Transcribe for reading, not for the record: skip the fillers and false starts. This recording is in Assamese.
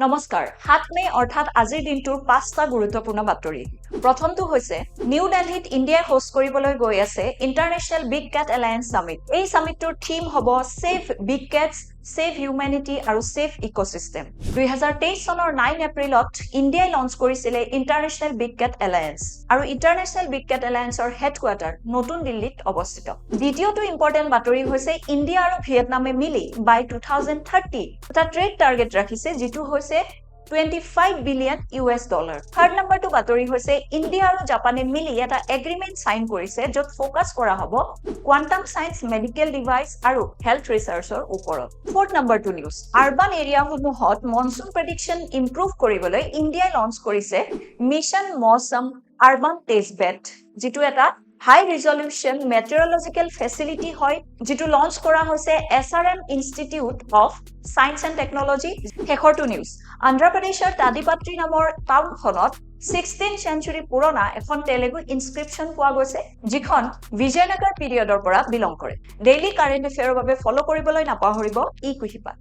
নমস্কাৰ 7 মে অৰ্থাৎ আজিৰ দিনটোৰ 5টা গুৰুত্বপূৰ্ণ বাতৰি প্ৰথমটো হৈছে নিউ দিল্লীত ইণ্ডিয়াই হোষ্ট কৰিবলৈ গৈ আছে international big cat alliance summit এই সামিটটোৰ থিম হ'ব save big cats save humanity আৰু সেভ ইকোসিস্টেম 2023 চনৰ 9 এপ্ৰিলত ইণ্ডিয়াই লঞ্চ কৰিছিলে ইন্টাৰনেশ্যনেল বিগ ক্যাট এলায়েন্স আৰু ইন্টাৰনেশ্যনেল বিগ ক্যাট এলায়েন্সৰ হেডকোৱাৰ্টাৰ নতুন দিল্লীত অৱস্থিত দ্বিতীয়টো ইম্পৰ্টেন্ট বাতৰি হৈছে ইণ্ডিয়া আৰু ভিয়েটনামে মিলি বাই 2030 এটা ট্ৰেড টাৰ্গেট ৰাখিছে যেটো হৈছে $25 billion US থাৰ্ড নম্বৰটো বাতৰি হৈছে ইণ্ডিয়া আৰু জাপানে মিলি এটা এগ্ৰিমেন্ট সাইন কৰিছে য'ত ফোকাস কৰা হ'ব কোৱান্টাম সায়েন্স মেডিকেল ডিভাইস আৰু হেল্থ ৰিসাৰ্চৰ ওপৰত ফৰ্থ নম্বৰটো নিউজ আৰবান এৰিয়াসমূহত মনসুন প্ৰেডিকচন ইমপ্ৰুভ কৰিবলৈ ইণ্ডিয়াই লঞ্চ কৰিছে mission Mausam urban test bed যেটো এটা হাই ৰিজলিউশন মেটেৰিয়লজিক্যাল ফেসিলিটি হয় যেটো লঞ্চ কৰা হৈছে SRM institute of science and technology শেষৰটো নিউজ আন্ধ্ৰ প্ৰদেশৰ তাদিপাত্ৰী নামৰ টাউনখনত 16th century পুৰণা এখন তেলেগু ইনস্ক্ৰিপচন পোৱা গৈছে যিখন বিজয়নগৰ পিৰিয়ডৰ পৰা বিলং কৰে ডেইলি কাৰেন্ট এফেয়াৰৰ বাবে ফলো কৰিবলৈ নাপাহৰিব ই কুহিপাত